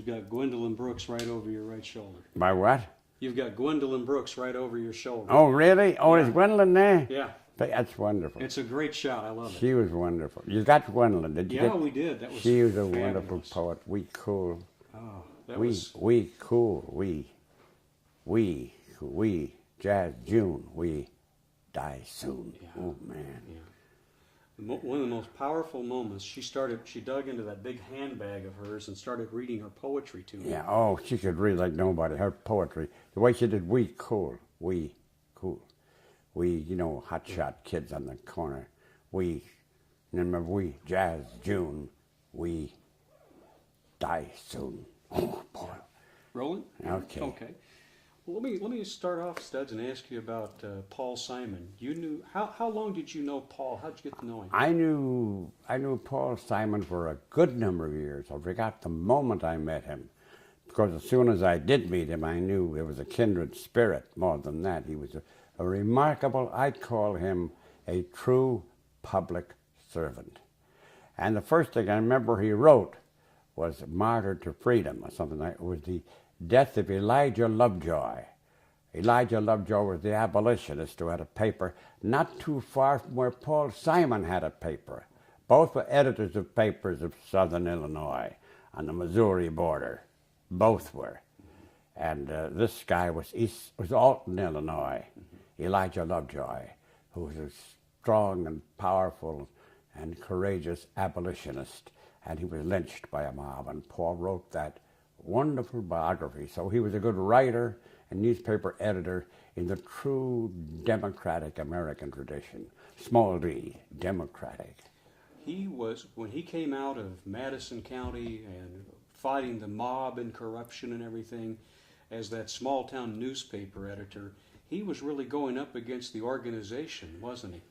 You've got Gwendolyn Brooks right over your right shoulder. By what? You've got Gwendolyn Brooks right over your shoulder. Oh, really? Oh, Yeah. is Gwendolyn there? Yeah. That's wonderful. It's a great shot. I love it. She was wonderful. You got Gwendolyn, did you? Yeah, we did. That was She was a fabulous. wonderful poet. We cool. Oh, that We was. cool. We Jazz June. We die soon. Yeah. Oh man. Yeah. One of the most powerful moments. She dug into that big handbag of hers and started reading her poetry to me. Yeah. Oh, she could read like nobody. Her poetry, the way she did. We cool. We, hotshot kids on the corner. Remember, we Jazz June. We die soon. Oh boy. Rolling? Okay. Okay. Well, let me start off, Studs, and ask you about Paul Simon. You knew how long did you know Paul? How did you get to know him? I knew Paul Simon for a good number of years. I forgot the moment I met him, because as soon as I did meet him, I knew there was a kindred spirit. More than that, he was a remarkable. I'd call him a true public servant. And the first thing I remember he wrote was "Martyr to Freedom" or something like. It was the death of Elijah Lovejoy. Elijah Lovejoy was the abolitionist who had a paper not too far from where Paul Simon had a paper. Both were editors of papers of southern Illinois on the Missouri border. Both were. And this guy was Alton, Illinois, Elijah Lovejoy, who was a strong and powerful and courageous abolitionist. And he was lynched by a mob, and Paul wrote that wonderful biography. So he was a good writer and newspaper editor in the true democratic American tradition. Small d, democratic. He was, when he came out of Madison County and fighting the mob and corruption and everything, as that small town newspaper editor, he was really going up against the organization, wasn't he?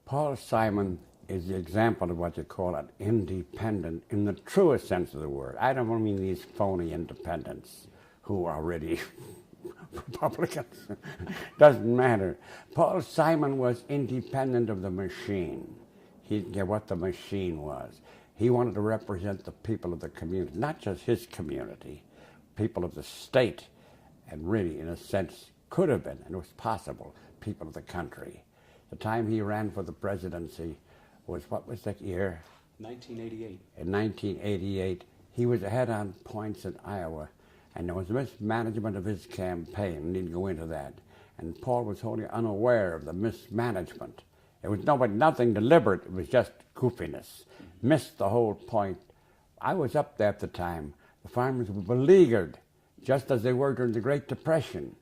Paul Simon is the example of what you call an independent in the truest sense of the word. I don't mean these phony independents who are really Republicans. Doesn't matter. Paul Simon was independent of the machine. He didn't care what the machine was. He wanted to represent the people of the community, not just his community, people of the state, and really, in a sense, could have been, and it was possible, people of the country. The time he ran for the presidency was, what was that year? 1988. In 1988, he was ahead on points in Iowa, and there was mismanagement of his campaign. I need to go into that. And Paul was wholly unaware of the mismanagement. It was nothing deliberate. It was just goofiness. Missed the whole point. I was up there at the time. The farmers were beleaguered, just as they were during the Great Depression.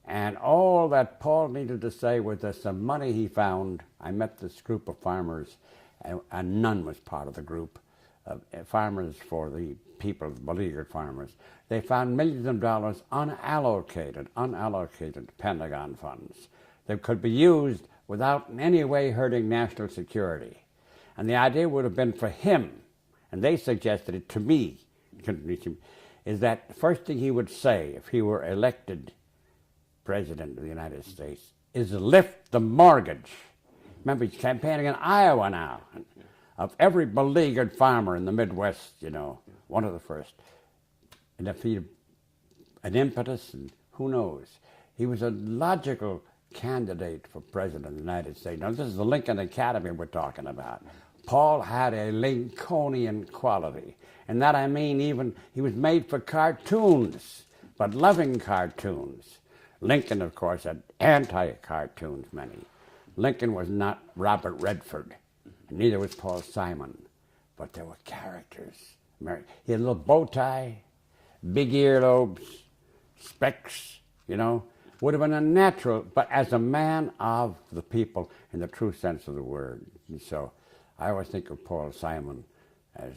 And all that Paul needed to say was that some money he found. I met this group of farmers, and none was part of the group of farmers for the people, the beleaguered farmers. They found millions of dollars unallocated Pentagon funds that could be used without in any way hurting national security. And the idea would have been for him, and they suggested it to me, couldn't reach him, is that the first thing he would say if he were elected President of the United States is lift the mortgage. Remember, he's campaigning in Iowa now, of every beleaguered farmer in the Midwest, one of the first. And if he had an impetus, and who knows, he was a logical candidate for President of the United States. Now, this is the Lincoln Academy we're talking about. Paul had a Lincolnian quality. And that I mean even, he was made for cartoons, but loving cartoons. Lincoln, of course, had anti-cartoons, many. Lincoln was not Robert Redford, and neither was Paul Simon, but there were characters. He had a little bow tie, big earlobes, specs, would have been a natural, but as a man of the people in the true sense of the word. And so I always think of Paul Simon as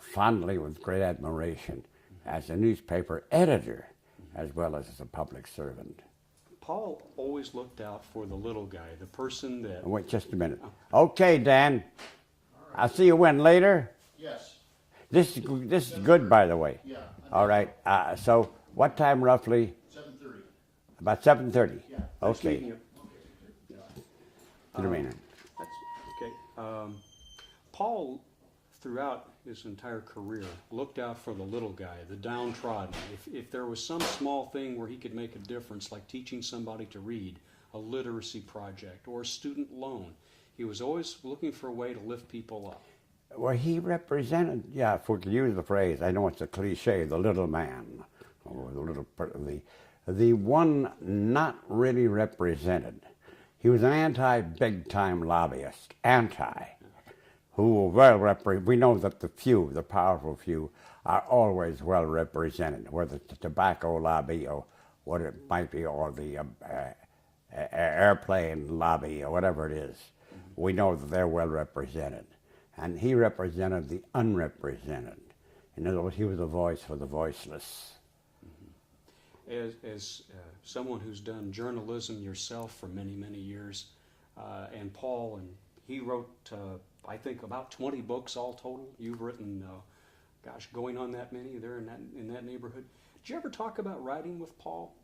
fondly, with great admiration, as a newspaper editor, as well as a public servant. Paul always looked out for the little guy, the person that... Wait just a minute. Okay, Dan. Right. I'll see you when, later? Yes. This is good, by the way. Yeah. All right. So what time roughly? 7:30. About 7:30? Yeah. Okay. Meeting you. Good evening. That's okay. Paul throughout his entire career, looked out for the little guy, the downtrodden. If there was some small thing where he could make a difference, like teaching somebody to read, a literacy project, or a student loan, he was always looking for a way to lift people up. Well, he represented, yeah, if we could use the phrase, I know it's a cliche, the little man, or the one not really represented. He was an anti-big-time lobbyist, who we know that the few, the powerful few, are always well represented, whether it's the tobacco lobby or what it might be, or the airplane lobby or whatever it is. We know that they're well represented. And he represented the unrepresented. In other words, he was a voice for the voiceless. As someone who's done journalism yourself for many, many years, and Paul, and he wrote, I think, about 20 books all total. You've written, going on that many there in that neighborhood. Did you ever talk about writing with Paul?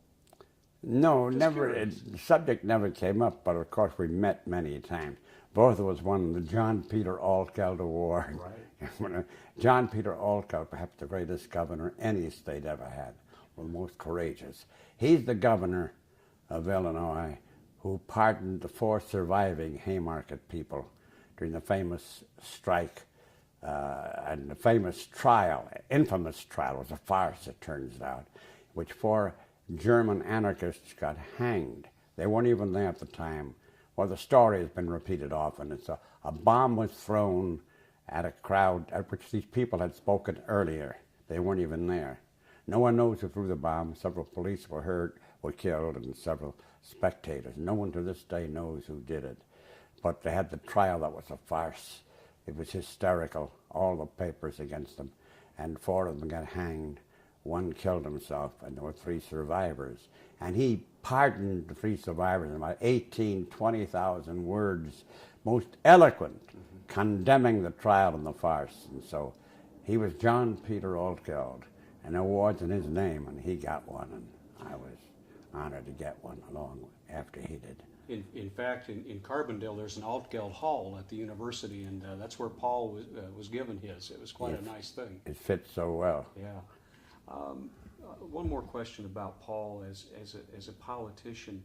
No, Just never. The subject never came up, but of course we met many times. Both of us won the John Peter Altgeld Award. Right. John Peter Altgeld, perhaps the greatest governor any state ever had, or the most courageous. He's the governor of Illinois who pardoned the 4 surviving Haymarket people during the famous strike and the famous trial, infamous trial, was a farce, it turns out, which 4 German anarchists got hanged. They weren't even there at the time. Well, the story has been repeated often. It's a bomb was thrown at a crowd at which these people had spoken earlier. They weren't even there. No one knows who threw the bomb. Several police were hurt, were killed, and several spectators. No one to this day knows who did it. But they had the trial that was a farce. It was hysterical, all the papers against them. And 4 of them got hanged. 1 killed himself, and there were 3 survivors. And he pardoned the 3 survivors in about 20,000 words, most eloquent, condemning the trial and the farce. And so he was John Peter Altgeld, an award's in his name, and he got one, and I was honored to get one along after he did. In fact, in Carbondale, there's an Altgeld Hall at the university, and that's where Paul was given his. It was quite a nice thing. It fits so well. Yeah. One more question about Paul as a politician.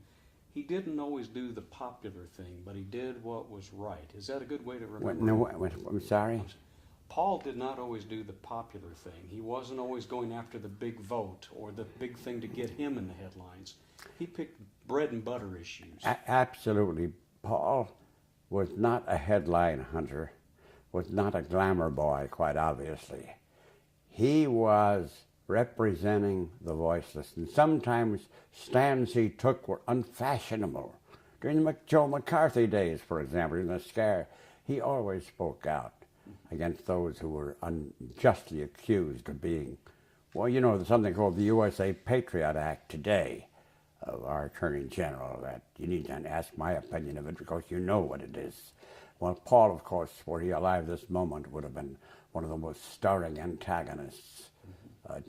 He didn't always do the popular thing, but he did what was right. Is that a good way to remember? I'm sorry? Paul did not always do the popular thing. He wasn't always going after the big vote or the big thing to get him in the headlines. He picked bread and butter issues. Absolutely. Paul was not a headline hunter, was not a glamour boy, quite obviously. He was representing the voiceless, and sometimes stands he took were unfashionable. During the Joe McCarthy days, for example, in the scare, he always spoke out against those who were unjustly accused of being, well, you know, there's something called the USA Patriot Act today of our Attorney General that you need to ask my opinion of it because you know what it is. Well, Paul, of course, were he alive this moment, would have been one of the most stirring antagonists,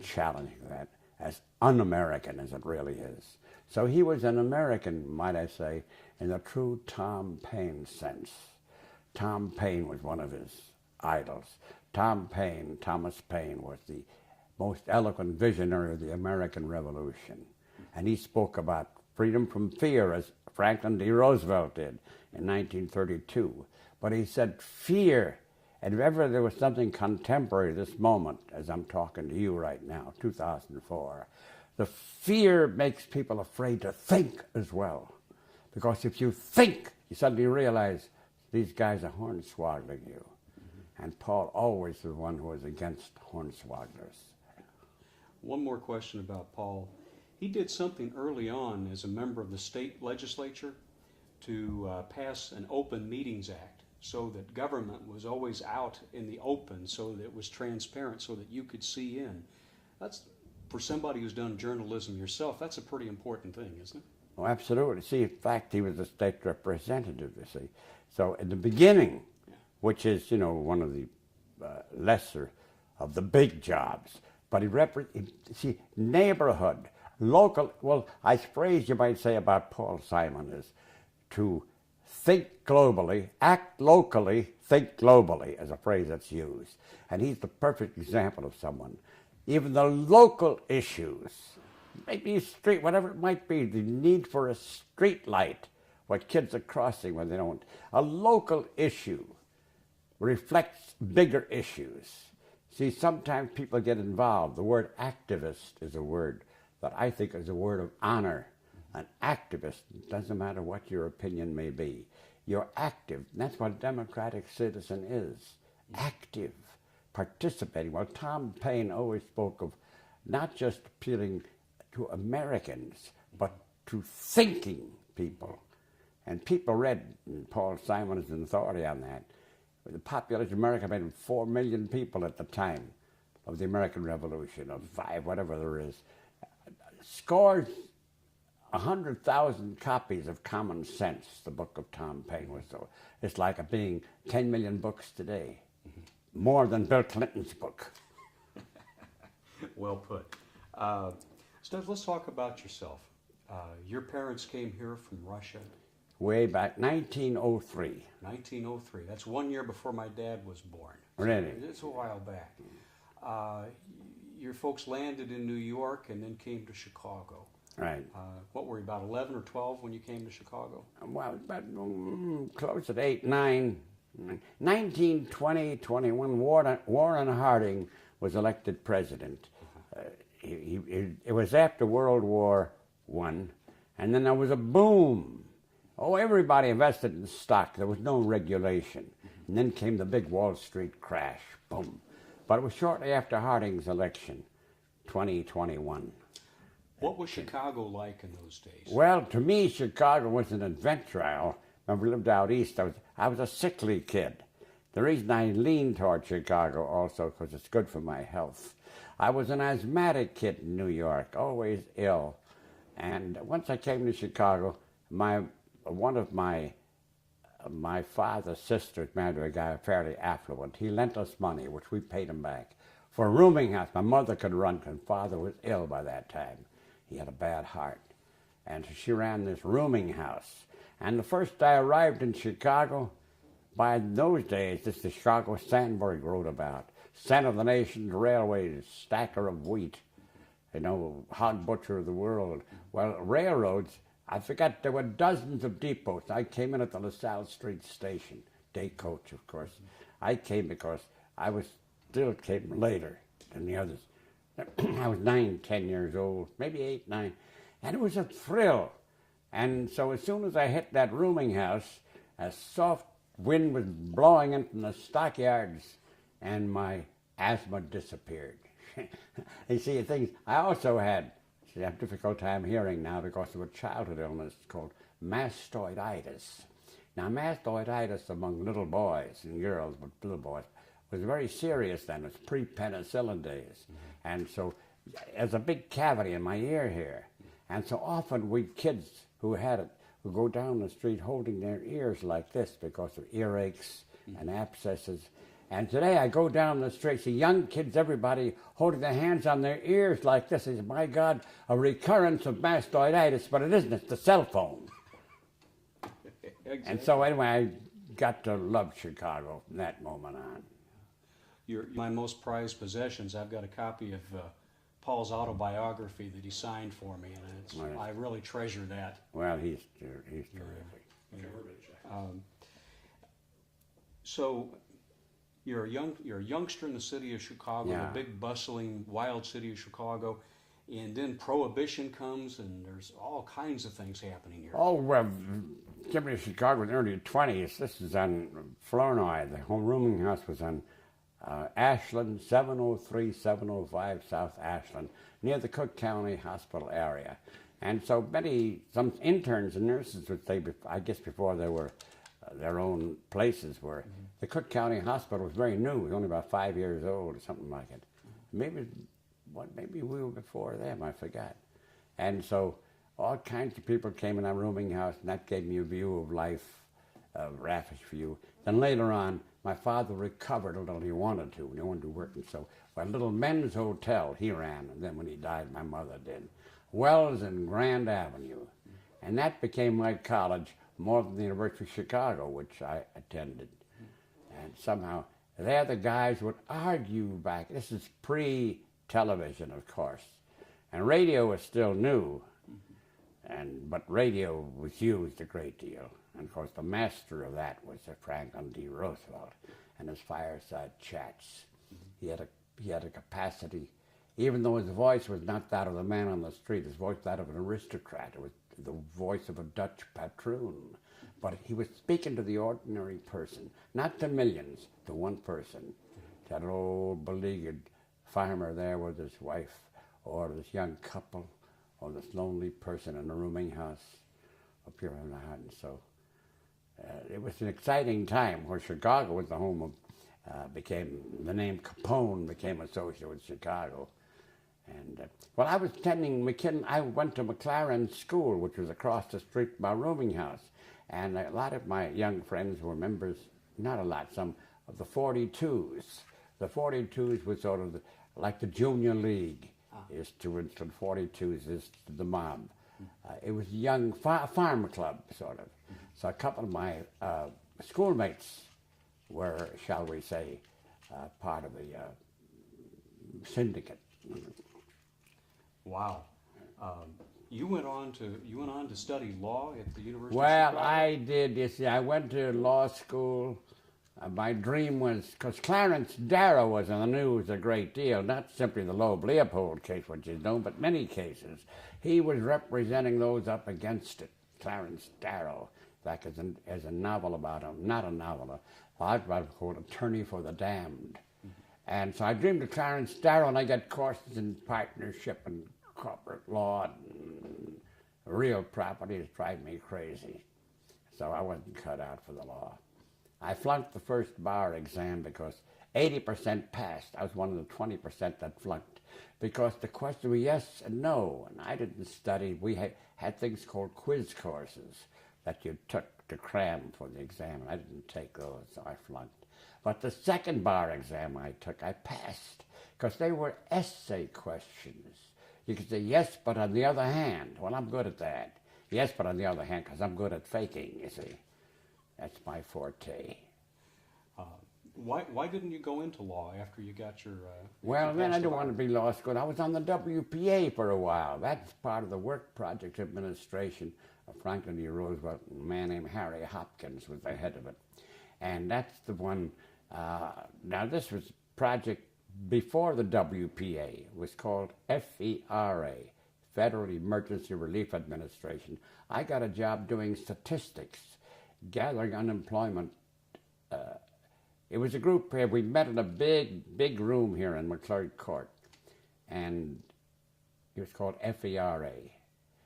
challenging that as un-American as it really is. So he was an American, might I say, in the true Tom Paine sense. Tom Paine was one of his idols. Thomas Paine, was the most eloquent visionary of the American Revolution. And he spoke about freedom from fear, as Franklin D. Roosevelt did in 1932. But he said fear, and if ever there was something contemporary this moment, as I'm talking to you right now, 2004, the fear makes people afraid to think as well. Because if you think, you suddenly realize these guys are hornswaggling you. And Paul always was one who was against hornswagglers. One more question about Paul. He did something early on as a member of the state legislature to pass an Open Meetings Act so that government was always out in the open, so that it was transparent, so that you could see in. That's, for somebody who's done journalism yourself, that's a pretty important thing, isn't it? Oh, absolutely. See, in fact, he was a state representative, you see. So in the beginning, which is, you know, one of the lesser of the big jobs, but see, neighborhood, local, well, I suppose you might say about Paul Simon is to think globally, act locally, think globally, is a phrase that's used. And he's the perfect example of someone. Even the local issues, maybe a street, whatever it might be, the need for a street light, what kids are crossing when they don't. A local issue reflects bigger issues. See, sometimes people get involved. The word activist is a word that I think is a word of honor. An activist, doesn't matter what your opinion may be. You're active. And that's what a democratic citizen is. Active, participating. Well, Tom Paine always spoke of not just appealing to Americans, but to thinking people. And people read, and Paul Simon is an authority on that. The population of America made 4 million people at the time of the American Revolution, of 5, whatever there is. Scores, 100,000 copies of Common Sense, the book of Tom Paine was so. It's like it being 10 million books today, more than Bill Clinton's book. Well put. So let's talk about yourself. Your parents came here from Russia. Way back, 1903. 1903. That's 1 year before my dad was born. Really? It's a while back. Your folks landed in New York and then came to Chicago. Right. What were you, about 11 or 12 when you came to Chicago? Well, about close at 8, 9. 1920, 21, Warren Harding was elected president. It was after World War I, and then there was a boom. Oh, everybody invested in stock. There was no regulation. And then came the big Wall Street crash. Boom. But it was shortly after Harding's election, 2021. What was Chicago like in those days? Well, to me, Chicago was an adventure. When we lived out east, I was a sickly kid. The reason I leaned toward Chicago also because it's good for my health. I was an asthmatic kid in New York, always ill. And once I came to Chicago, one of my father's sisters married to a guy fairly affluent. He lent us money, which we paid him back, for a rooming house. My mother could run because father was ill by that time. He had a bad heart. And so she ran this rooming house. And the first I arrived in Chicago, by those days, this is Chicago Sandburg wrote about. Center of the nation's railways, stacker of wheat, hog butcher of the world. Well, railroads, I forgot there were dozens of depots. I came in at the LaSalle Street station, day coach, of course. I came because I came later than the others. I was 9, 10 years old, maybe 8, 9, and it was a thrill. And so as soon as I hit that rooming house, a soft wind was blowing in from the stockyards, and my asthma disappeared. You see, things I also had. I have a difficult time hearing now because of a childhood illness called mastoiditis. Now, mastoiditis among little boys and girls, but little boys, was very serious then. It's pre-penicillin days. And so there's a big cavity in my ear here. And so often we kids who had it would go down the street holding their ears like this because of earaches and abscesses. And today I go down the street, see young kids, everybody holding their hands on their ears like this. I say, my God, a recurrence of mastoiditis, but it isn't. It's the cell phone. Exactly. And so anyway, I got to love Chicago from that moment on. My most prized possessions, I've got a copy of Paul's autobiography that he signed for me, and I really treasure that. Well, he's terrific. So you're a youngster in the city of Chicago, the big bustling, wild city of Chicago, and then Prohibition comes, and there's all kinds of things happening here. Oh, well, came to Chicago in the early 20s. This is on Flournoy. The home rooming house was on Ashland, 703, 705 South Ashland, near the Cook County Hospital area. And so some interns and nurses would say, I guess before they were their own places were, the Cook County Hospital was very new. It was only about 5 years old or something like it. Maybe we were before them, I forgot. And so all kinds of people came in our rooming house, and that gave me a view of life, a raffish view. Then later on, my father recovered a little. He wanted to work, and so a little men's hotel he ran, and then when he died, my mother did. Wells and Grand Avenue. And that became my college, more than the University of Chicago, which I attended. And somehow, there the guys would argue back. This is pre-television, of course. And radio was still new, but radio was used a great deal. And of course, the master of that was Franklin D. Roosevelt and his fireside chats. He had a capacity, even though his voice was not that of the man on the street, his voice was that of an aristocrat. It was the voice of a Dutch patroon. But he was speaking to the ordinary person, not to millions, to one person. That old beleaguered farmer there with his wife, or this young couple, or this lonely person in a rooming house up here in Manhattan. So it was an exciting time where Chicago was the home of, the name Capone became associated with Chicago. And I was attending McKinley. I went to McLaren School, which was across the street from my rooming house. And a lot of my young friends were members, not a lot, some of the 42s. The 42s was sort of like the Junior League is to Winston, 42s is to the mob. It was a young farm club, sort of. So a couple of my schoolmates were, shall we say, part of the syndicate. Wow. You went on to study law at the University of Well, Chicago? I did. You see, I went to law school. My dream was, because Clarence Darrow was in the news a great deal, not simply the Loeb Leopold case, which is known, but many cases. He was representing those up against it, Clarence Darrow, like as a novel about him, not a novel, I was called Attorney for the Damned. And so I dreamed of Clarence Darrow, and I got courses in partnership and corporate law and real property. It drive me crazy. So I wasn't cut out for the law. I flunked the first bar exam because 80% passed. I was one of the 20% that flunked because the question was yes and no, and I didn't study. We had things called quiz courses that you took to cram for the exam, and I didn't take those, so I flunked. But the second bar exam I took, I passed because they were essay questions. You could say, yes, but on the other hand. Well, I'm good at that. Yes, but on the other hand, because I'm good at faking, you see. That's my forte. Why didn't you go into law after you got your... Well, then I didn't want to be law school. I was on the WPA for a while. That's part of the Work Project Administration of Franklin D. Roosevelt. A man named Harry Hopkins was the head of it. And that's the one... now, this was a project before the WPA. It was called FERA, Federal Emergency Relief Administration. I got a job doing statistics, gathering unemployment. It was a group here. We met in a big room here in McClurg Court, and it was called FERA.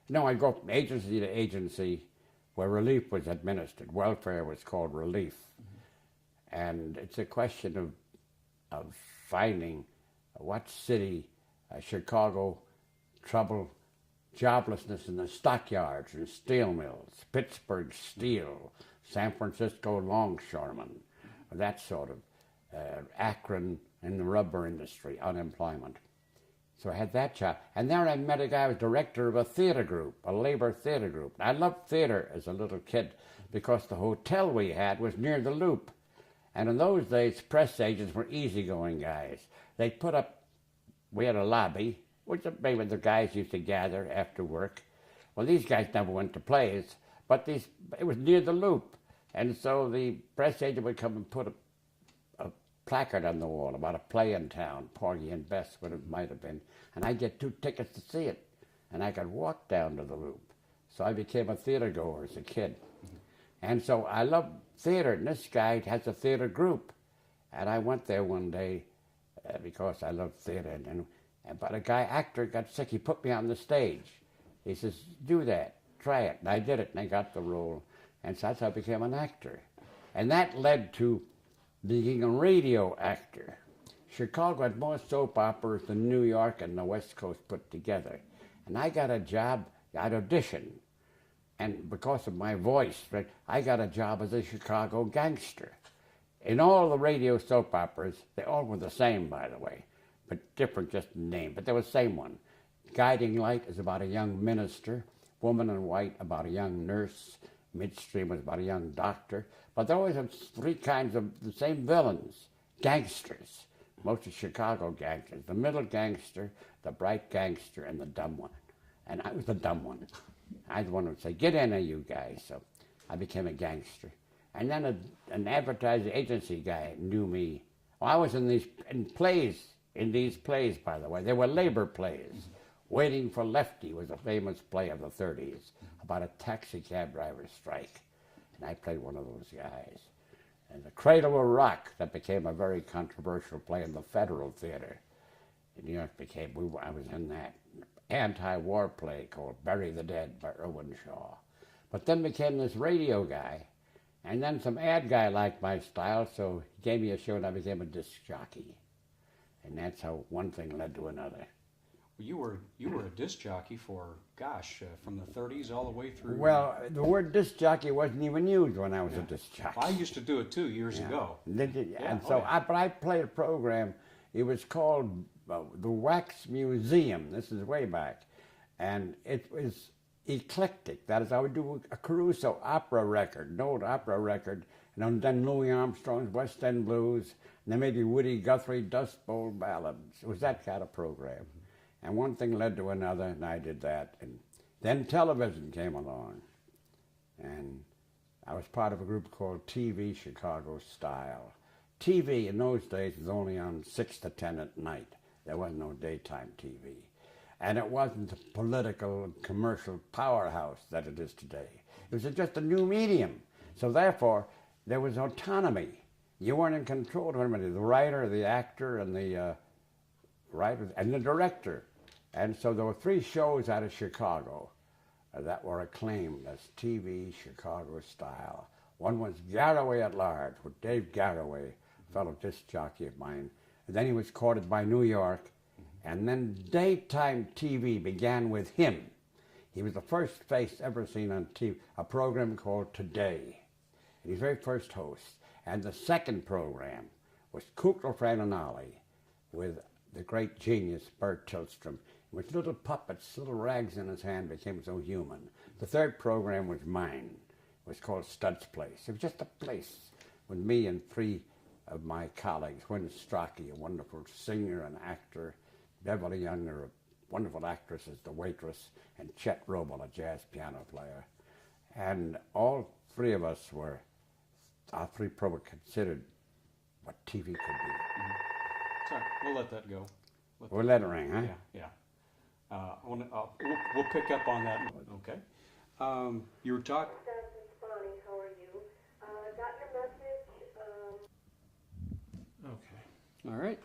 No, I go from agency to agency where relief was administered. Welfare was called relief. And it's a question of finding what city, Chicago, trouble, joblessness in the stockyards and steel mills, Pittsburgh steel, San Francisco longshoremen, that sort of, Akron in the rubber industry, unemployment. So I had that job. And there I met a guy who was director of a theater group, a labor theater group. I loved theater as a little kid because the hotel we had was near the Loop. And in those days, press agents were easygoing guys. They'd put up, we had a lobby, which maybe the guys used to gather after work. Well, these guys never went to plays, but it was near the Loop. And so the press agent would come and put a placard on the wall about a play in town, Porgy and Bess, what it might have been. And I'd get 2 tickets to see it. And I could walk down to the Loop. So I became a theater goer as a kid. And so I loved theater, and this guy has a theater group. And I went there one day because I loved theater. But a actor got sick. He put me on the stage. He says, do that, try it. And I did it, and I got the role. And so that's how I became an actor. And that led to being a radio actor. Chicago had more soap operas than New York and the West Coast put together. And I got a job, I'd audition. And because of my voice, I got a job as a Chicago gangster. In all the radio soap operas, they all were the same, by the way, but different just in name, but they were the same one. Guiding Light is about a young minister, Woman in White about a young nurse, Midstream was about a young doctor. But there always had three kinds of the same villains, gangsters. Most of Chicago gangsters. The middle gangster, the bright gangster, and the dumb one. And I was the dumb one. I was the one who would say, "Get in there, you guys." So I became a gangster. And then an advertising agency guy knew me. Well, I was in these plays, by the way. They were labor plays. Waiting for Lefty was a famous play of the 30s about a taxi cab driver strike. And I played one of those guys. And The Cradle Will Rock, that became a very controversial play in the Federal Theater in New York. I was in that anti-war play called Bury the Dead by Irwin Shaw. But then became this radio guy. And then some ad guy liked my style, so he gave me a show and I became a disc jockey. And that's how one thing led to another. You were a disc jockey for, from the 30s all the way through. Well, the word disc jockey wasn't even used when I was a disc jockey. I used to do it too years ago. But I played a program. It was called the Wax Museum. This is way back, and it was eclectic. That is, I would do a Caruso opera record, an old opera record, and then Louis Armstrong's West End Blues, and then maybe Woody Guthrie Dust Bowl ballads. It was that kind of program. And one thing led to another, and I did that. And then television came along. And I was part of a group called TV Chicago Style. TV in those days was only on 6 to 10 at night. There was no daytime TV. And it wasn't the political and commercial powerhouse that it is today. It was just a new medium. So therefore, there was autonomy. You weren't in control of anybody. The writer, the actor, and the writer, and the director. And so there were 3 shows out of Chicago that were acclaimed as TV Chicago Style. One was Garraway at Large with Dave Garraway, a fellow disc jockey of mine. And then he was courted by New York. And then daytime TV began with him. He was the first face ever seen on TV, a program called Today. And he's the very first host. And the second program was Kukla Frananali with the great genius Bert Tillstrom, with little puppets, little rags in his hand, became so human. The third program was mine. It was called Stud's Place. It was just a place with me and 3 of my colleagues, Wynne Strachey, a wonderful singer and actor, Beverly Younger, a wonderful actress as the waitress, and Chet Robel, a jazz piano player. And all 3 of us our 3 programs considered what TV could be. Sorry, we'll let that go. We'll let it ring, huh? Yeah. We'll pick up on that. Okay. You were talking. Bonnie, how are you? Got your message. Okay. All right.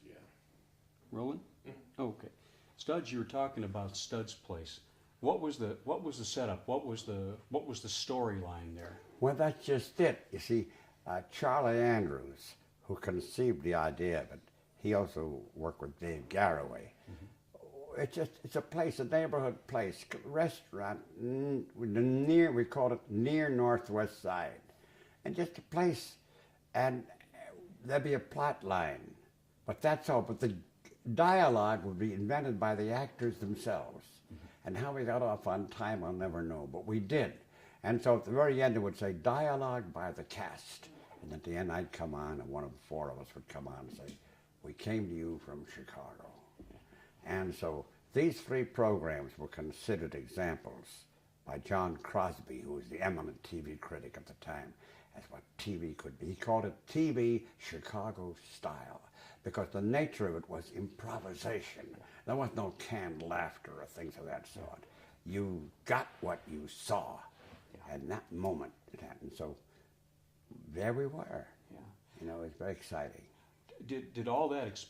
Yeah. Rolling. Okay. Studs, you were talking about Stud's Place. What was the setup? What was the storyline there? Well, that's just it. You see, Charlie Andrews, who conceived the idea of it, he also worked with Dave Garraway. It's a place, a neighborhood place, restaurant we call it near Northwest Side, and just a place, and there'd be a plot line, but that's all. But the dialogue would be invented by the actors themselves, and how we got off on time I'll never know, but we did. And so at the very end it would say dialogue by the cast, and at the end I'd come on, and one of the 4 of us would come on and say, "We came to you from Chicago." And so these 3 programs were considered examples by John Crosby, who was the eminent TV critic at the time, as what TV could be. He called it TV Chicago Style, because the nature of it was improvisation. There was no canned laughter or things of that sort. You got what you saw. And that moment it happened. So there we were. Yeah. You know, it was very exciting. Did all that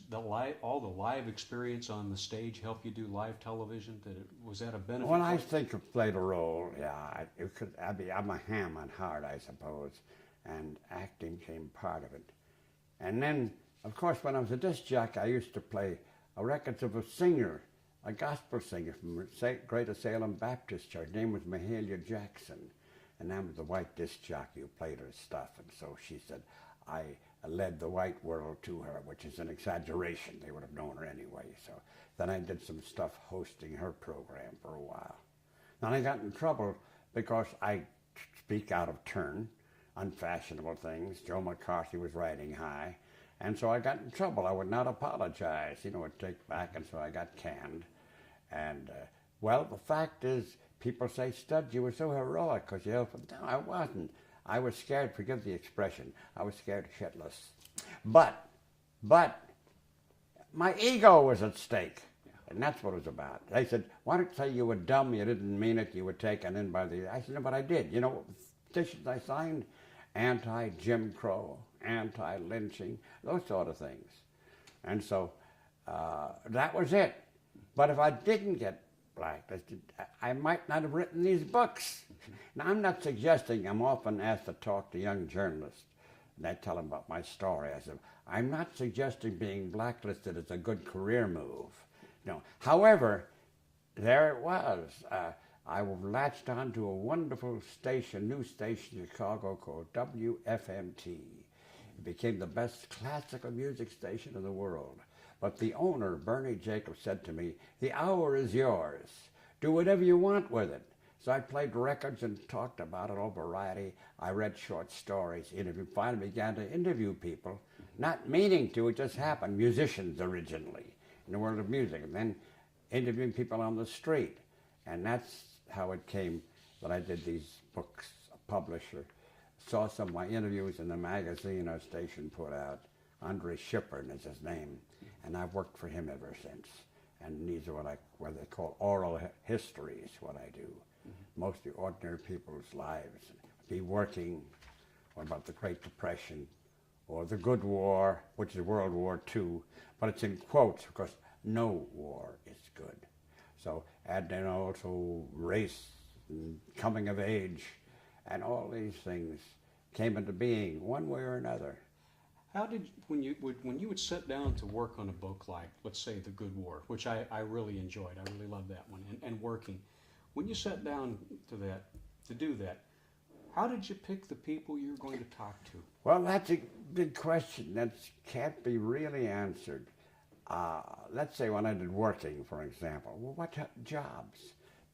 all the live experience on the stage help you do live television? Was that a benefit? Well, I think it played a role. Yeah, I'm a ham on heart, I suppose, and acting came part of it. And then, of course, when I was a disc jockey, I used to play records of a singer, a gospel singer from Greater Salem Baptist Church. Her name was Mahalia Jackson, and I was the white disc jockey who played her stuff. And so she said, I led the white world to her, which is an exaggeration. They would have known her anyway. So then I did some stuff hosting her program for a while. Then I got in trouble because I speak out of turn, unfashionable things. Joe McCarthy was riding high. And so I got in trouble. I would not apologize, would take back, and so I got canned. And, well, the fact is, people say, Stud, you were so heroic because you helped. No, I wasn't. I was scared, forgive the expression, I was scared shitless. But my ego was at stake, and that's what it was about. They said, why don't you say you were dumb, you didn't mean it, you were taken in by the... I said, no, but I did. You know what petitions I signed? Anti-Jim Crow, anti-lynching, those sort of things. And so that was it. But if I didn't get blacklisted, I might not have written these books. Now, I'm not suggesting, I'm often asked to talk to young journalists, and I tell them about my story. I said, I'm not suggesting being blacklisted is a good career move. No. However, there it was. I latched onto a wonderful station, new station in Chicago called WFMT. It became the best classical music station in the world. But the owner, Bernie Jacobs, said to me, the hour is yours. Do whatever you want with it. So I played records and talked about it, all variety. I read short stories, finally began to interview people, not meaning to, it just happened, musicians originally in the world of music, and then interviewing people on the street. And that's how it came that I did these books. A publisher saw some of my interviews in the magazine our station put out. Andre Shippern is his name, and I've worked for him ever since. And these are what they call oral histories, what I do. Mostly ordinary people's lives. Be working, or about the Great Depression, or the Good War, which is World War II, but it's in quotes because no war is good. So, and then also race and coming of age, and all these things came into being one way or another. How did, when you would sit down to work on a book like, let's say, The Good War, which I really enjoyed, I really loved that one, and working, when you sat down to do that, how did you pick the people you're going to talk to? Well, that's a big question that can't be really answered. Let's say when I did working, for example, well, what jobs?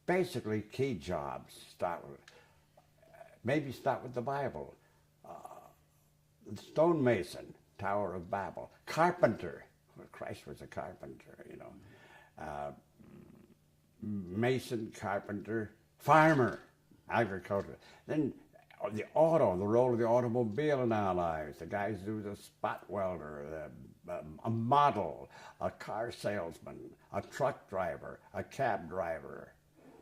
Basically, key jobs. Maybe start with the Bible. Stonemason, Tower of Babel. Carpenter. Well, Christ was a carpenter, Mason, carpenter. Farmer, agriculture. Then the role of the automobile in our lives. The guys who's a spot welder, a model, a car salesman, a truck driver, a cab driver,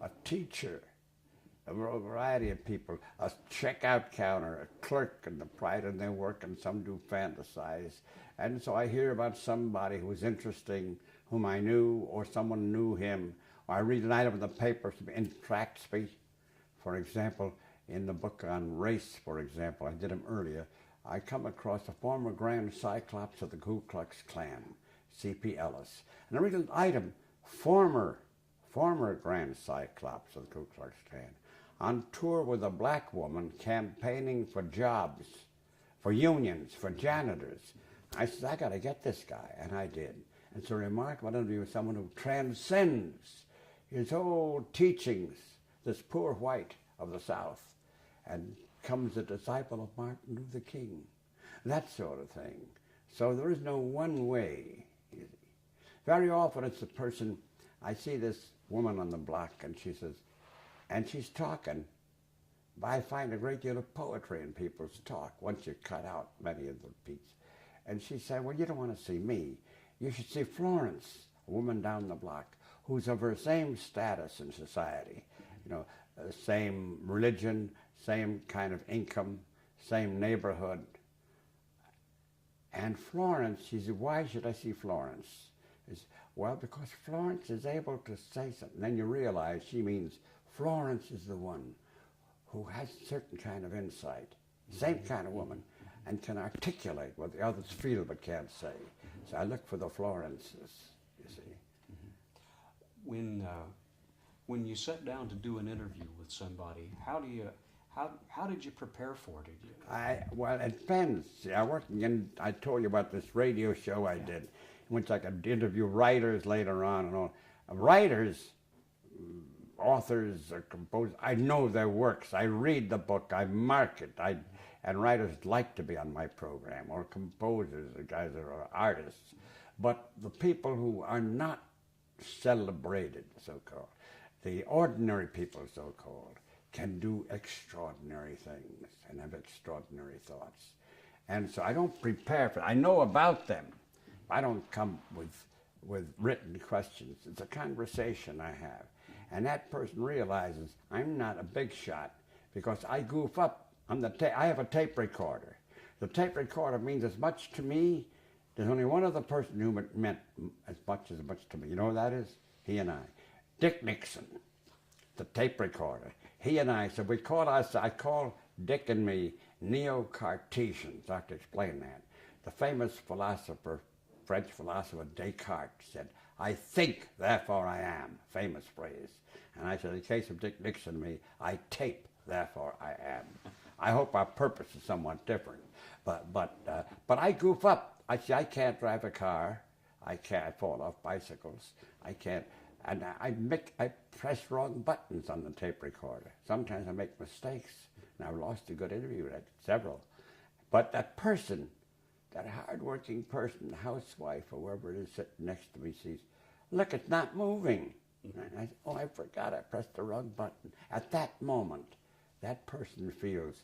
a teacher, a variety of people, a checkout counter, a clerk, and the pride in their work, and some do fantasize. And so I hear about somebody who's interesting, whom I knew, or someone knew him, or I read an item in the paper, attracts me. For example, in the book on race, for example, I did them earlier, I come across a former Grand Cyclops of the Ku Klux Klan, C.P. Ellis. And I read an item, former Grand Cyclops of the Ku Klux Klan, on tour with a black woman campaigning for jobs, for unions, for janitors. I said, I got to get this guy, and I did. It's a remarkable interview with someone who transcends his old teachings, this poor white of the South, and becomes a disciple of Martin Luther King, that sort of thing. So there is no one way. Very often it's the person, I see this woman on the block, and she says, and she's talking, but I find a great deal of poetry in people's talk once you cut out many of the beats. And she said, well, you don't want to see me. You should see Florence, a woman down the block, who's of her same status in society, same religion, same kind of income, same neighborhood. And Florence, she said, why should I see Florence? Well, because Florence is able to say something. Then you realize she means Florence is the one who has a certain kind of insight, same kind of woman, and can articulate what the others feel but can't say. So I look for the Florences, you see. When you sat down to do an interview with somebody, how did you prepare for it? Well, it depends. See, I told you about this radio show I did, in which I could interview writers later on and all. Writers, authors or composers, I know their works. I read the book, I mark it. And writers like to be on my program, or composers, or guys that are artists. But the people who are not celebrated, so-called, the ordinary people, so-called, can do extraordinary things and have extraordinary thoughts. And so I don't prepare for it. I know about them. I don't come with written questions. It's a conversation I have. And that person realizes I'm not a big shot because I goof up. I have a tape recorder. The tape recorder means as much to me. There's only one other person who meant as much to me. You know who that is? He and I. Dick Nixon, the tape recorder. He and I, so I call Dick and me neo-Cartesians. I have to explain that. The famous philosopher, French philosopher Descartes said, "I think, therefore I am," famous phrase. And I said, in the case of Dick Nixon and me, I tape, therefore I am. I hope our purpose is somewhat different. But I goof up. I can't drive a car. I fall off bicycles. I can't. And I press wrong buttons on the tape recorder. Sometimes I make mistakes. And I've lost a good interview, several. But that person, that hard-working person, housewife or whoever it is sitting next to me sees, look, it's not moving. And I forgot I pressed the wrong button. At that moment, that person feels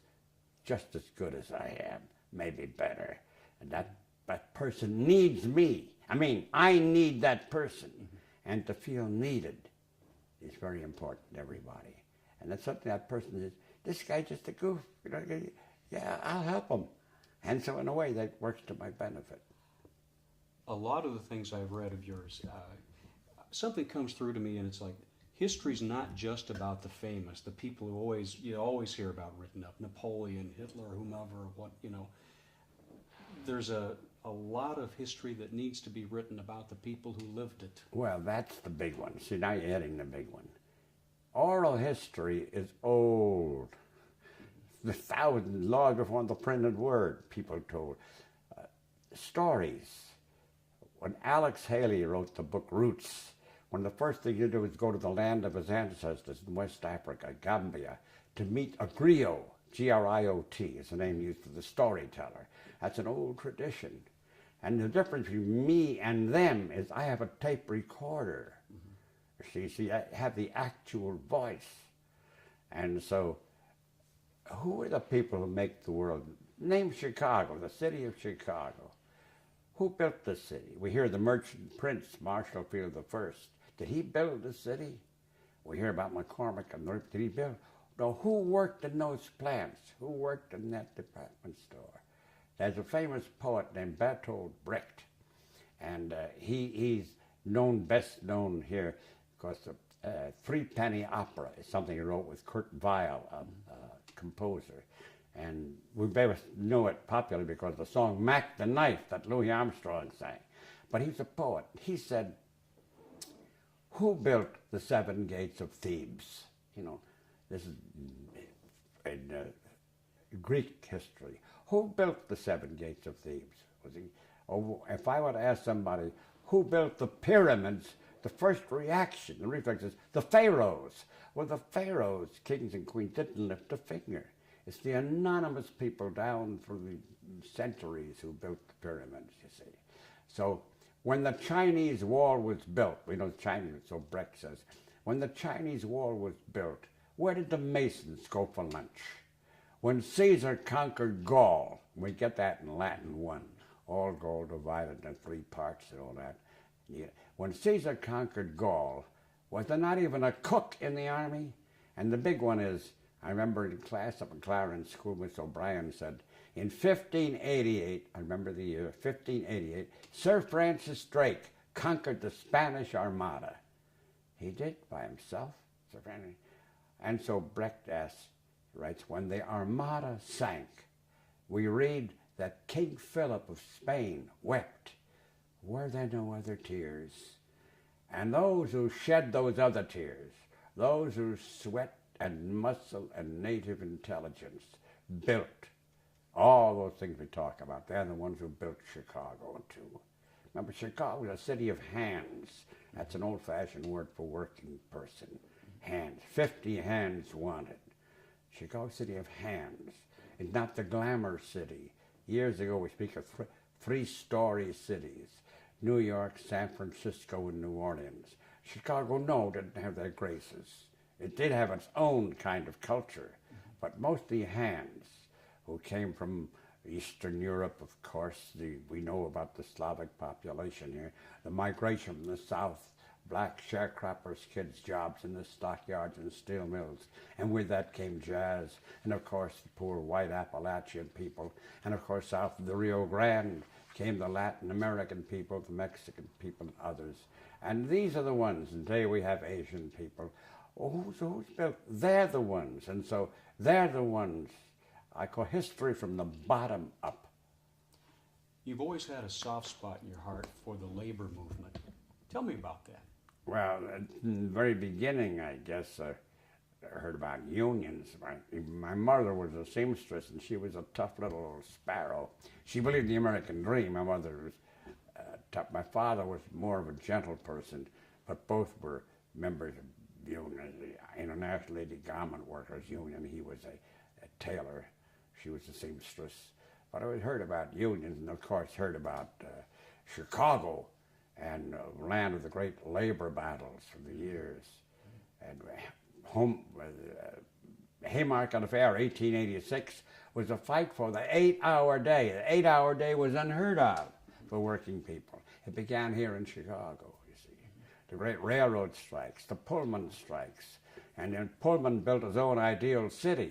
just as good as I am, maybe better. And that person needs me. I mean, I need that person. And to feel needed is very important to everybody. And that's something that person says, this guy's just a goof. You know, yeah, I'll help him. And so in a way, that works to my benefit. A lot of the things I've read of yours, something comes through to me, and it's like, history's not just about the famous, the people who you always hear about written up, Napoleon, Hitler, whomever, there's a lot of history that needs to be written about the people who lived it. Well, that's the big one. See, now you're hitting the big one. Oral history is old. The thousands, long before the printed word, people told. Stories. When Alex Haley wrote the book Roots, one of the first things you do is go to the land of his ancestors in West Africa, Gambia, to meet a griot. G-R-I-O-T is the name used for the storyteller. That's an old tradition. And the difference between me and them is I have a tape recorder. See, I have the actual voice. And so, who are the people who make the world? Name Chicago, the city of Chicago. Who built the city? We hear the merchant prince, Marshall Field I. Did he build the city? We hear about McCormick and did he build? No, who worked in those plants? Who worked in that department store? There's a famous poet named Bertolt Brecht, and he's best known here because the Three-Penny Opera is something he wrote with Kurt Weill, a composer. And we both know it popularly because of the song Mac the Knife that Louis Armstrong sang. But he's a poet. He said, who built the 7 gates of Thebes? You know, this is in Greek history. Who built the 7 gates of Thebes? If I were to ask somebody, who built the pyramids, the first reaction, the reflex is the pharaohs. Well, the pharaohs, kings and queens, didn't lift a finger. It's the anonymous people down through the centuries who built the pyramids, you see. So when the Chinese wall was built, we know Chinese, so Brecht says, when the Chinese wall was built, where did the Masons go for lunch? When Caesar conquered Gaul, we get that in Latin 1, all Gaul divided into 3 parts and all that. Yeah. When Caesar conquered Gaul, was there not even a cook in the army? And the big one is, I remember in class up in Clarence School, Miss O'Brien said, in 1588, I remember the year, 1588, Sir Francis Drake conquered the Spanish Armada. He did by himself, Sir Francis. And so Brecht writes, when the Armada sank, we read that King Philip of Spain wept. Were there no other tears? And those who shed those other tears, those who sweat and muscle and native intelligence built all those things we talk about. They're the ones who built Chicago too. Remember, Chicago was a city of hands. That's an old-fashioned word for working person. hands. 50 hands wanted. Chicago City of hands. It's not the glamour city. Years ago, we speak of three-story cities. New York, San Francisco, and New Orleans. Chicago, no, didn't have their graces. It did have its own kind of culture, but mostly hands who came from Eastern Europe, of course. We know about the Slavic population here. The migration from the south, black sharecroppers' kids' jobs in the stockyards and steel mills. And with that came jazz. And of course, the poor white Appalachian people. And of course, south of the Rio Grande came the Latin American people, the Mexican people, and others. And these are the ones. And today we have Asian people. Oh, so who's built? They're the ones. And so they're the ones. I call history from the bottom up. You've always had a soft spot in your heart for the labor movement. Tell me about that. Well, in the very beginning, I guess, I heard about unions. My mother was a seamstress, and she was a tough little sparrow. She believed in the American dream. My mother was tough. My father was more of a gentle person, but both were members of the union, the International Lady Garment Workers Union. He was a tailor. She was a seamstress. But I always heard about unions, and of course heard about Chicago and land of the great labor battles for the years. And Haymarket Affair, 1886, was a fight for the 8-hour day. The 8-hour day was unheard of for working people. It began here in Chicago, you see. The great railroad strikes, the Pullman strikes. And then Pullman built his own ideal city.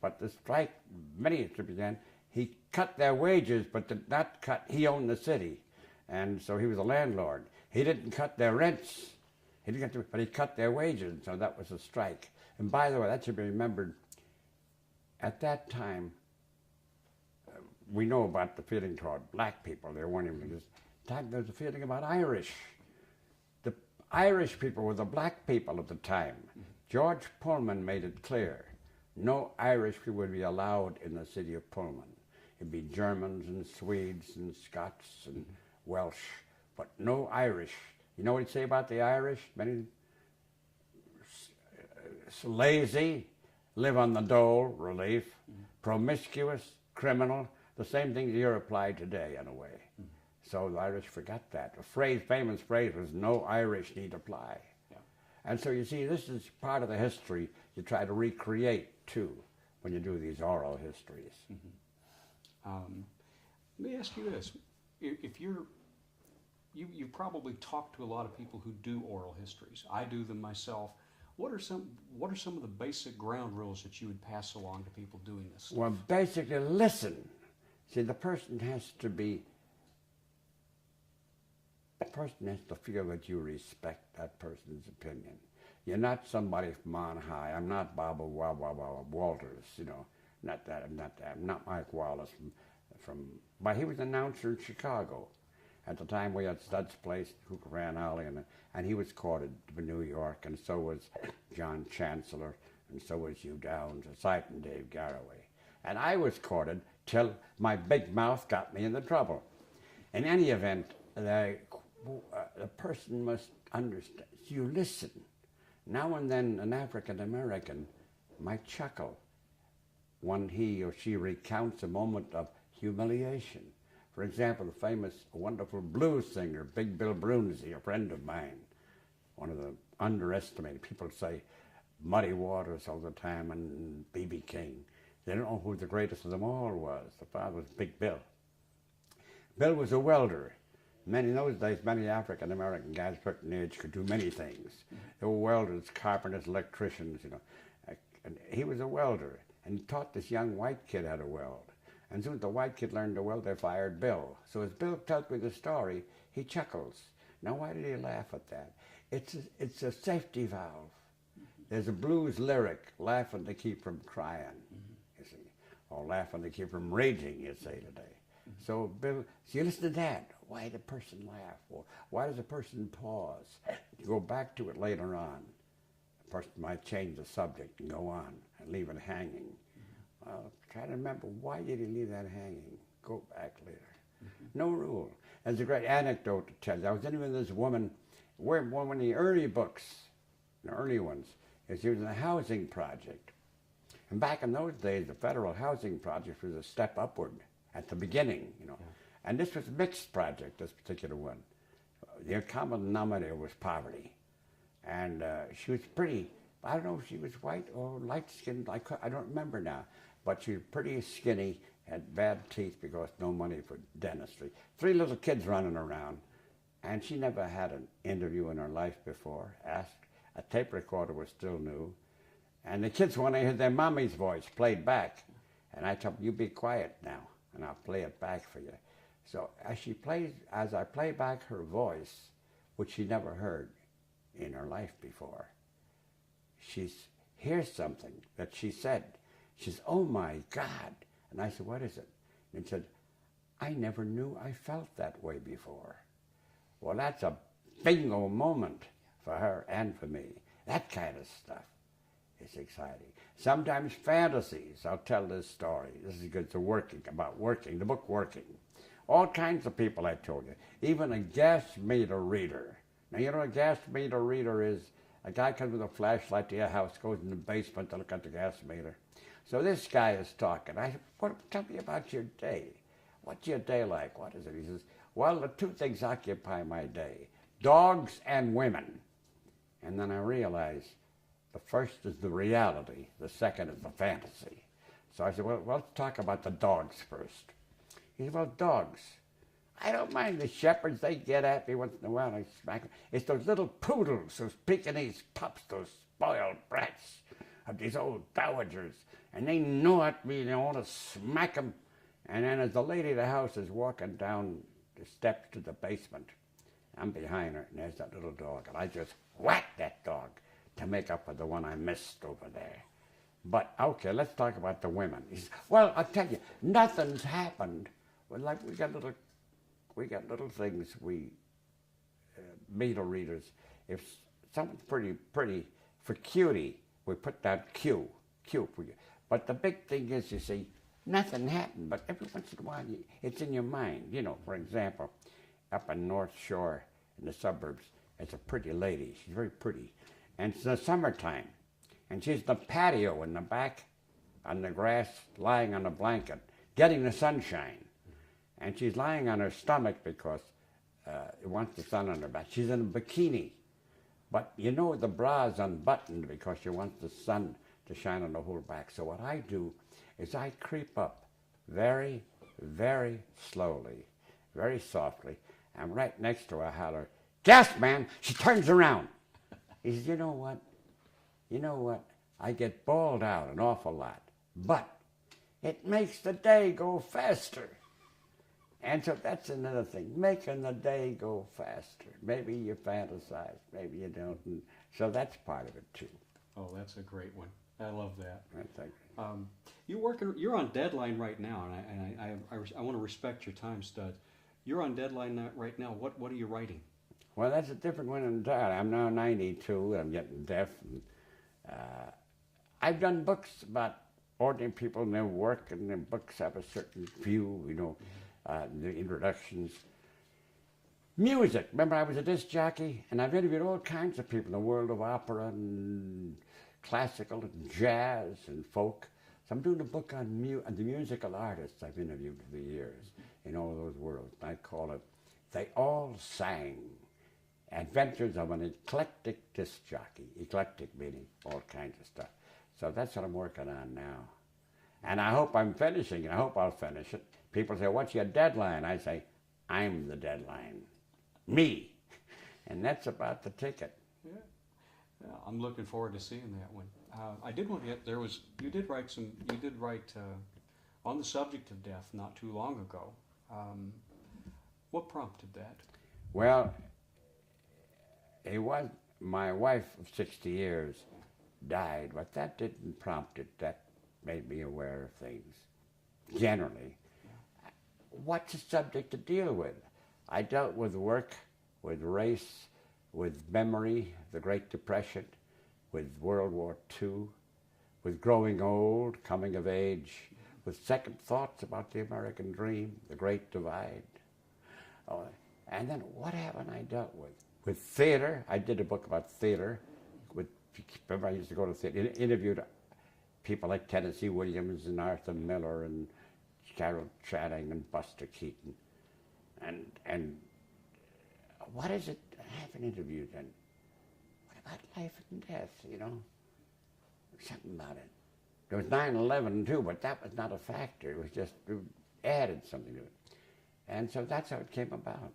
But the strike, many began, he cut their wages, but did not cut, he owned the city. And so he was a landlord. He didn't cut their rents, but he cut their wages, so that was a strike. And by the way, that should be remembered, at that time, we know about the feeling toward black people. There weren't even this time, there was a feeling about Irish. The Irish people were the black people at the time. George Pullman made it clear, no Irish people would be allowed in the city of Pullman. It'd be Germans and Swedes and Scots and Welsh, but no Irish. You know what he'd say about the Irish? Many lazy, live on the dole, relief, promiscuous, criminal, the same things here apply today in a way. So the Irish forgot that. The famous phrase was, no Irish need apply. Yeah. And so you see, this is part of the history you try to recreate too when you do these oral histories. Let me ask you this. If you probably talk to a lot of people who do oral histories. I do them myself. What are some of the basic ground rules that you would pass along to people doing this? Well, basically, listen. See, the person has to feel that you respect that person's opinion. You're not somebody from on high. I'm not Bob Walters, you know. Not that. I'm not Mike Wallace but he was an announcer in Chicago. At the time, we had Stud's Place, Hooker Alley, and he was courted to New York, and so was John Chancellor, and so was Hugh Downs, aside from Dave Garroway. And I was courted till my big mouth got me into trouble. In any event, the person must understand. You listen. Now and then, an African American might chuckle when he or she recounts a moment of humiliation. For example, the famous, wonderful blues singer, Big Bill Broonzy, a friend of mine, one of the underestimated. People say Muddy Waters all the time and B.B. King. They don't know who the greatest of them all was. The father was Big Bill. Bill was a welder. In those days, many African-American guys of certain age could do many things. They were welders, carpenters, electricians, you know. And he was a welder, and he taught this young white kid how to weld. And soon as the white kid learned to weld, they fired Bill. So as Bill tells me the story, he chuckles. Now, why did he laugh at that? It's a safety valve. There's a blues lyric, laughing to keep from crying, you see, or laughing to keep from raging, you say today. So Bill, so you listen to that. Why did a person laugh? Or why does a person pause? You go back to it later on. The person might change the subject and go on and leave it hanging. Well, try to remember, why did he leave that hanging? Go back later. No rule. There's a great anecdote to tell you. I was interviewing this woman, one of the early books, the early ones, She was in a housing project. And back in those days, the federal housing project was a step upward at the beginning, you know. And this was a mixed project, this particular one. The common denominator was poverty. And she was pretty, I don't know if she was white or light-skinned, I don't remember now. But she was pretty skinny, had bad teeth because no money for dentistry. 3 little kids running around. And she never had an interview in her life before, asked. A tape recorder was still new. And the kids wanted to hear their mommy's voice played back. And I told them, you be quiet now, and I'll play it back for you. So as I play back her voice, which she never heard in her life before, she hears something that she said. She says, oh my God. And I said, what is it? And she said, I never knew I felt that way before. Well, that's a bingo moment for her and for me. That kind of stuff is exciting. Sometimes fantasies. I'll tell this story. This is good. About working, the book Working. All kinds of people I told you. Even a gas meter reader. Now, you know what a gas meter reader is? A guy comes with a flashlight to your house, goes in the basement to look at the gas meter. So this guy is talking. I said, tell me about your day. What's your day like? What is it? He says, well, the 2 things occupy my day. Dogs and women. And then I realized the first is the reality. The second is the fantasy. So I said, well, let's talk about the dogs first. He said, well, dogs. I don't mind the shepherds. They get at me once in a while. I smack them. It's those little poodles, those Pekingese pups, those spoiled brats of these old dowagers. And they gnaw at me and I want to smack them. And then as the lady of the house is walking down the steps to the basement, I'm behind her, and there's that little dog. And I just whacked that dog to make up for the one I missed over there. But, okay, let's talk about the women. He says, well, I'll tell you, nothing's happened. Well, like, we got little things, meter readers. If someone's pretty, for cutie, we put that Q for you. But the big thing is, you see, nothing happened, but every once in a while, it's in your mind. You know, for example, up in North Shore in the suburbs, there's a pretty lady. She's very pretty. And it's the summertime. And she's in the patio in the back on the grass, lying on a blanket, getting the sunshine. And she's lying on her stomach because it wants the sun on her back. She's in a bikini. But you know the bra is unbuttoned because she wants the sun to shine on the whole back. So what I do is I creep up very, very slowly, very softly, and right next to her I holler, "Gas man!" She turns around. He says, you know what? I get bawled out an awful lot, but it makes the day go faster. And so that's another thing, making the day go faster. Maybe you fantasize, maybe you don't. And so that's part of it too. Oh, that's a great one. I love that. Thank you. You're on deadline right now, and I want to respect your time, Stud. You're on deadline right now. What are you writing? Well, that's a different one entirely. I'm now 92, and I'm getting deaf. And, I've done books about ordinary people and their work, and their books have a certain view, the introductions. Music. Remember, I was a disc jockey, and I've interviewed all kinds of people in the world of opera and classical and jazz and folk. So I'm doing a book on the musical artists I've interviewed for years in all those worlds. I call it They All Sang. Adventures of an Eclectic Disc Jockey. Eclectic meaning all kinds of stuff. So that's what I'm working on now. And I hope I'm finishing it. I hope I'll finish it. People say, what's your deadline? I say, I'm the deadline. Me. And that's about the ticket. Yeah. I'm looking forward to seeing that one. I did want to get, you did write on the subject of death not too long ago. What prompted that? Well, it was my wife of 60 years died, but that didn't prompt it. That made me aware of things. Generally, what's a subject to deal with? I dealt with work, with race, with memory, the Great Depression, with World War II, with growing old, coming of age, with second thoughts about the American dream, the Great Divide. And then what haven't I dealt with? With theater, I did a book about theater, with remember I used to go to the theater, interviewed people like Tennessee Williams and Arthur Miller and Carol Channing and Buster Keaton. And what is it? I haven't interviewed them. What about life and death, you know? Something about it. There was 9/11 too, but that was not a factor. It was just, it added something to it. And so that's how it came about.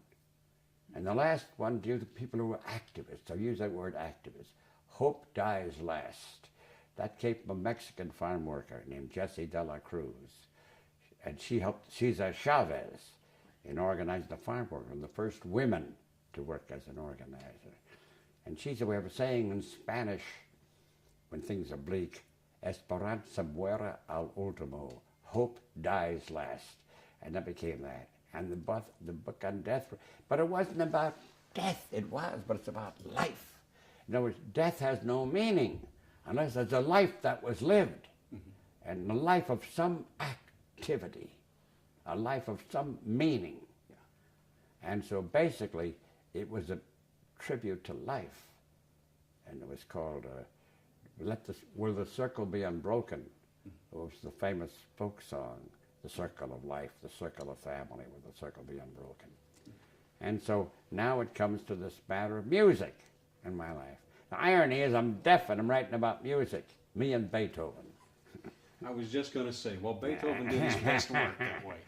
And the last one deals with people who were activists. I'll use that word activist. Hope dies last. That came from a Mexican farm worker named Jessie de la Cruz. And she's a Chavez in organizing the farm workers, and the first women to work as an organizer. And she's a way of saying in Spanish, when things are bleak, Esperanza muere al último. Hope dies last. And that became that. And the book on death, but it wasn't about death. It was, but it's about life. In other words, death has no meaning unless there's a life that was lived, and a life of some activity, a life of some meaning. And so basically, it was a tribute to life, and it was called "Will the Circle Be Unbroken?" It was the famous folk song. The circle of life, the circle of family, will the circle be unbroken? And so now it comes to this matter of music in my life. The irony is I'm deaf and I'm writing about music, me and Beethoven. I was just going to say, well, Beethoven did his best work that way.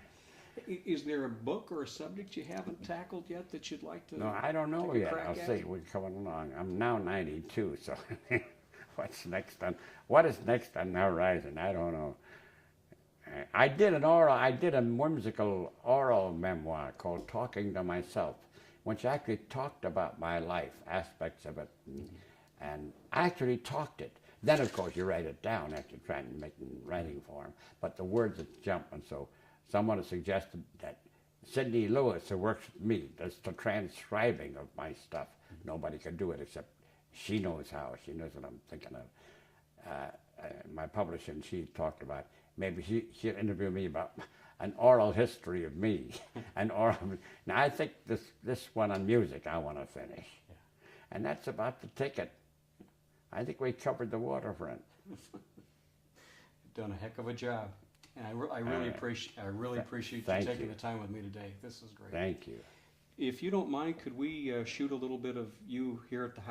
Is there a book or a subject you haven't tackled yet that you'd like to? No, I don't know take a yet. crack I'll at? see. We're coming along. I'm now 92, so what's next on? What is next on the horizon? I don't know. I did a whimsical oral memoir called Talking to Myself, which actually talked about my life, aspects of it, and actually talked it. Then, of course, you write it down after trying to make it in writing form, but the words that jump, and so someone has suggested that Sidney Lewis, who works with me, does the transcribing of my stuff. Nobody can do it except she knows how. She knows what I'm thinking of. My publisher, and she talked about maybe she'll interview me about an oral history of me. Now I think this one on music I want to finish. Yeah. And that's about the ticket. I think we covered the waterfront. You've done a heck of a job. And I really appreciate you taking the time with me today. This is great. Thank you. If you don't mind, could we shoot a little bit of you here at the house?